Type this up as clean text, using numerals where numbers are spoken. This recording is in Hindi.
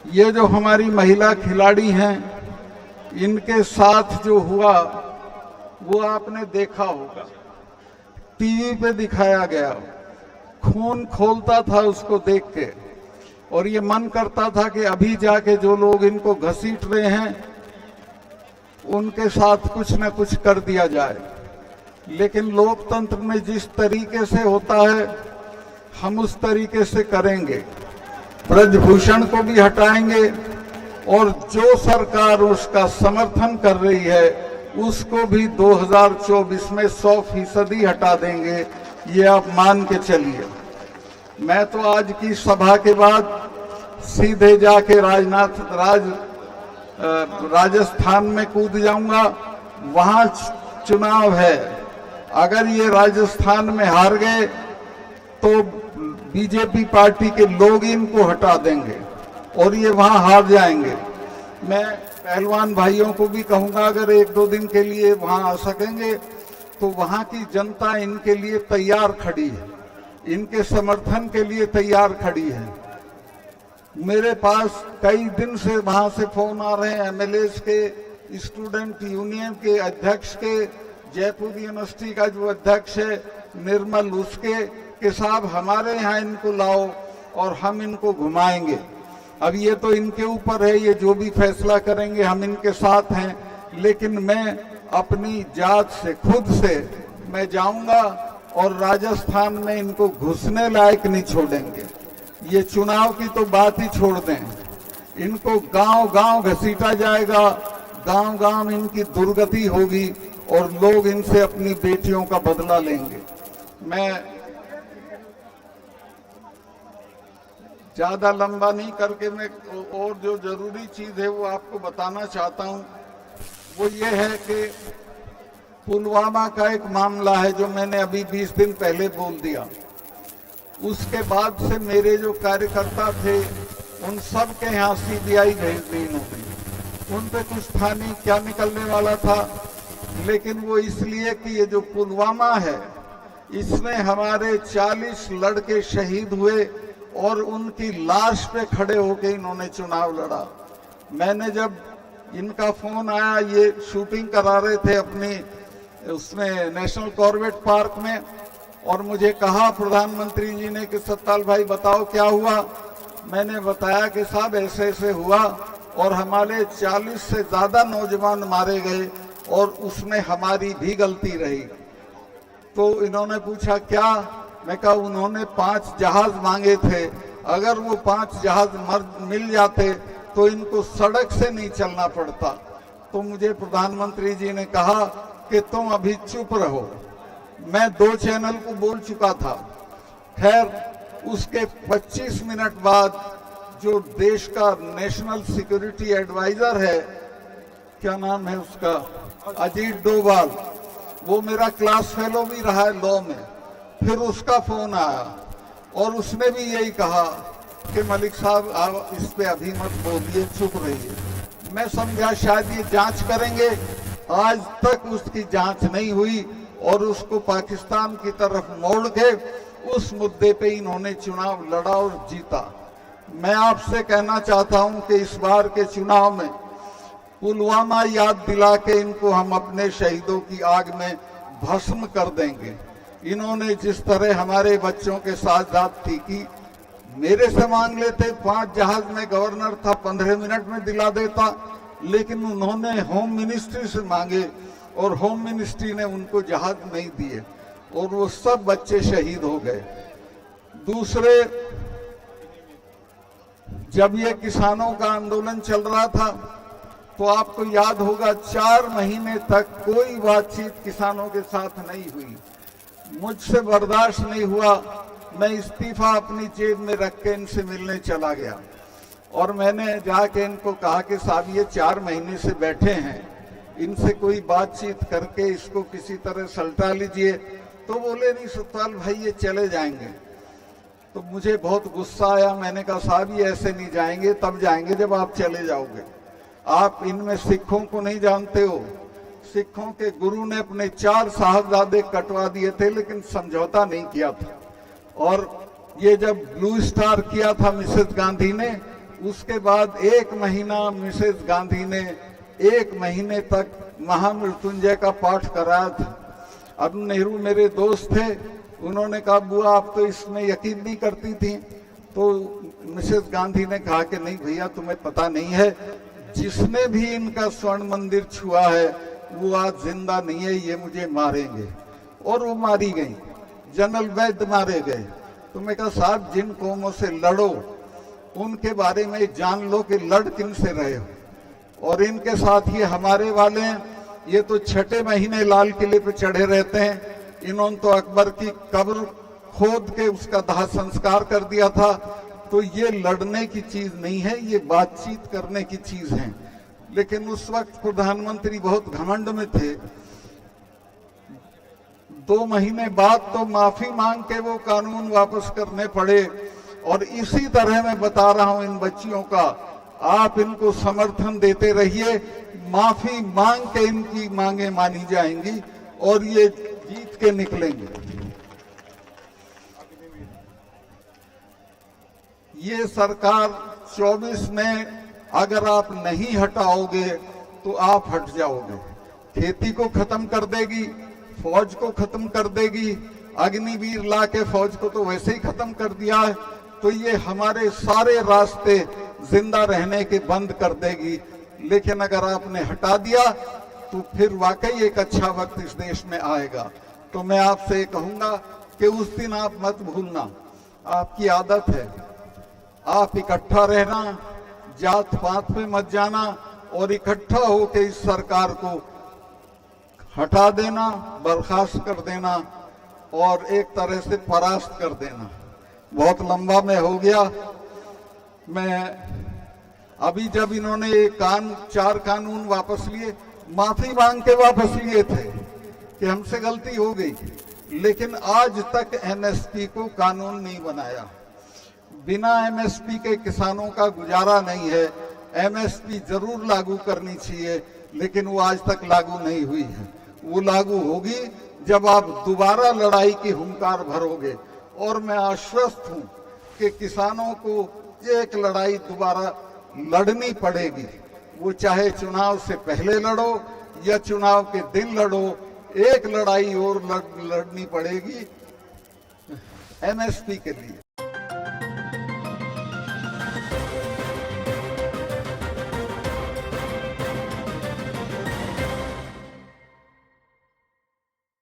ये जो हमारी महिला खिलाड़ी हैं, इनके साथ जो हुआ वो आपने देखा होगा, टीवी पे दिखाया गया, खून खोलता था उसको देख के। और ये मन करता था कि अभी जाके जो लोग इनको घसीट रहे हैं उनके साथ कुछ न कुछ कर दिया जाए। लेकिन लोकतंत्र में जिस तरीके से होता है हम उस तरीके से करेंगे। ब्रजभूषण को भी हटाएंगे और जो सरकार उसका समर्थन कर रही है उसको भी 2024 में 100% हटा देंगे, ये आप मान के चलिए। मैं तो आज की सभा के बाद सीधे जाके राजस्थान में कूद जाऊंगा, वहां चुनाव है। अगर ये राजस्थान में हार गए तो बीजेपी पार्टी के लोग इनको हटा देंगे और ये वहां हार जाएंगे। मैं पहलवान भाइयों को भी कहूंगा, अगर 1-2 दिन के लिए वहां आ सकेंगे तो वहां की जनता इनके लिए तैयार खड़ी है, इनके समर्थन के लिए तैयार खड़ी है। मेरे पास कई दिन से वहां से फोन आ रहे हैं, एमएलएस के, स्टूडेंट यूनियन के अध्यक्ष के, जयपुर यूनिवर्सिटी का जो अध्यक्ष है निर्मल, उसके कि साहब हमारे यहाँ इनको लाओ और हम इनको घुमाएंगे। अब ये तो इनके ऊपर है, ये जो भी फैसला करेंगे हम इनके साथ हैं। लेकिन मैं अपनी जात से खुद से मैं जाऊंगा और राजस्थान में इनको घुसने लायक नहीं छोड़ेंगे। ये चुनाव की तो बात ही छोड़ दें, इनको गांव-गांव घसीटा जाएगा, गांव-गांव इनकी दुर्गति होगी और लोग इनसे अपनी बेटियों का बदला लेंगे। मैं ज्यादा लंबा नहीं करके मैं और जो जरूरी चीज है वो आपको बताना चाहता हूं। वो ये है कि पुलवामा का एक मामला है जो मैंने अभी 20 दिन पहले बोल दिया। उसके बाद से मेरे जो कार्यकर्ता थे उन सब के यहाँ सीबीआई भेज दी इन्होंने। उन पे कुछ था नहीं, क्या निकलने वाला था। लेकिन वो इसलिए कि ये जो पुलवामा है इसमें हमारे 40 लड़के शहीद हुए और उनकी लाश पे खड़े होके इन्होंने चुनाव लड़ा। मैंने जब इनका फोन आया, ये शूटिंग करा रहे थे अपनी उसमें नेशनल कॉर्बेट पार्क में, और मुझे कहा प्रधानमंत्री जी ने कि सत्ताल भाई बताओ क्या हुआ। मैंने बताया कि साहब ऐसे ऐसे हुआ और हमारे 40 से ज्यादा नौजवान मारे गए और उसमें हमारी भी गलती रही। तो इन्होंने पूछा क्या? मैं कहा उन्होंने 5 जहाज मांगे थे, अगर वो 5 जहाज मिल जाते तो इनको सड़क से नहीं चलना पड़ता। तो मुझे प्रधानमंत्री जी ने कहा कि तुम अभी चुप रहो। मैं 2 चैनल को बोल चुका था। खैर उसके 25 मिनट बाद जो देश का नेशनल सिक्योरिटी एडवाइजर है, क्या नाम है उसका, अजीत डोभाल, वो मेरा क्लास फेलो भी रहा है लॉ में, फिर उसका फोन आया और उसने भी यही कहा कि मलिक साहब आप इस पे अभी मत बोलिए, चुप रहिए। मैं समझा शायद ये जांच करेंगे। आज तक उसकी जांच नहीं हुई और उसको पाकिस्तान की तरफ मोड़ के उस मुद्दे पे इन्होंने चुनाव लड़ा और जीता। मैं आपसे कहना चाहता हूं कि इस बार के चुनाव में पुलवामा याद दिला के इनको हम अपने शहीदों की आग में भस्म कर देंगे। इन्होंने जिस तरह हमारे बच्चों के साथ ज्यादती की, मेरे से मांग लेते 5 जहाज में गवर्नर था 15 मिनट में दिला देता, लेकिन उन्होंने होम मिनिस्ट्री से मांगे और होम मिनिस्ट्री ने उनको जहाज नहीं दिए और वो सब बच्चे शहीद हो गए। दूसरे, जब ये किसानों का आंदोलन चल रहा था तो आपको याद होगा 4 महीने तक कोई बातचीत किसानों के साथ नहीं हुई। मुझसे बर्दाश्त नहीं हुआ, मैं इस्तीफा अपनी जेब में रख के इनसे मिलने चला गया और मैंने जाके इनको कहा कि साहब ये 4 महीने से बैठे हैं, इनसे कोई बातचीत करके इसको किसी तरह सलटा लीजिए। तो बोले नहीं सत्पाल भाई ये चले जाएंगे। तो मुझे बहुत गुस्सा आया। मैंने कहा साहब ये ऐसे नहीं जाएंगे, तब जाएंगे जब आप चले जाओगे। आप इनमें सिखों को नहीं जानते हो। सिखों के गुरु ने अपने 4 साहबजादे कटवा दिए थे लेकिन समझौता नहीं किया था। और ये जब ब्लू स्टार किया था मिसेस गांधी ने, उसके बाद 1 महीना मिसेस गांधी ने 1 महीने तक महामृत्युंजय का पाठ कराया था। अरुण नेहरू मेरे दोस्त थे, उन्होंने कहा बुआ आप तो इसमें यकीन नहीं करती थी, तो मिसेस गांधी ने कहा कि नहीं भैया तुम्हें पता नहीं है, जिसने भी इनका स्वर्ण मंदिर छुआ है वो आज जिंदा नहीं है, ये मुझे मारेंगे। और वो मारी गई, जनरल वैद्य मारे गए। तो मैं कहा साहब जिन कौमों से लड़ो उनके बारे में जान लो कि लड़ किन से रहे हो, और इनके साथ ये हमारे वाले हैं, ये तो 6 महीने लाल किले पे चढ़े रहते हैं। इन्होंने तो अकबर की कब्र खोद के उसका दाह संस्कार कर दिया था। तो ये लड़ने की चीज नहीं है, ये बातचीत करने की चीज है। लेकिन उस वक्त प्रधानमंत्री बहुत घमंड में थे। 2 महीने बाद तो माफी मांग के वो कानून वापस करने पड़े। और इसी तरह मैं बता रहा हूं इन बच्चियों का, आप इनको समर्थन देते रहिए, माफी मांग के इनकी मांगे मानी जाएंगी और ये जीत के निकलेंगे। ये सरकार 24 में अगर आप नहीं हटाओगे तो आप हट जाओगे। खेती को खत्म कर देगी, फौज को खत्म कर देगी, अग्निवीर ला के फौज को तो वैसे ही खत्म कर दिया है। तो ये हमारे सारे रास्ते जिंदा रहने के बंद कर देगी। लेकिन अगर आपने हटा दिया तो फिर वाकई एक अच्छा वक्त इस देश में आएगा। तो मैं आपसे कहूंगा कि उस दिन आप मत भूलना, आपकी आदत है, आप इकट्ठा रहना, जात पात पे मत जाना और इकट्ठा होकर इस सरकार को हटा देना, बर्खास्त कर देना और एक तरह से परास्त कर देना। बहुत लंबा में हो गया। मैं अभी जब इन्होंने 4 कानून वापस लिए, माफी मांग के वापस लिए थे कि हमसे गलती हो गई, लेकिन आज तक एमएसपी को कानून नहीं बनाया। बिना एमएसपी के किसानों का गुजारा नहीं है। एमएसपी जरूर लागू करनी चाहिए, लेकिन वो आज तक लागू नहीं हुई है। वो लागू होगी जब आप दोबारा लड़ाई की हुंकार भरोगे। और मैं आश्वस्त हूं कि किसानों को एक लड़ाई दोबारा लड़नी पड़ेगी। वो चाहे चुनाव से पहले लड़ो या चुनाव के दिन लड़ो, एक लड़ाई और लड़नी पड़ेगी एमएसपी के लिए।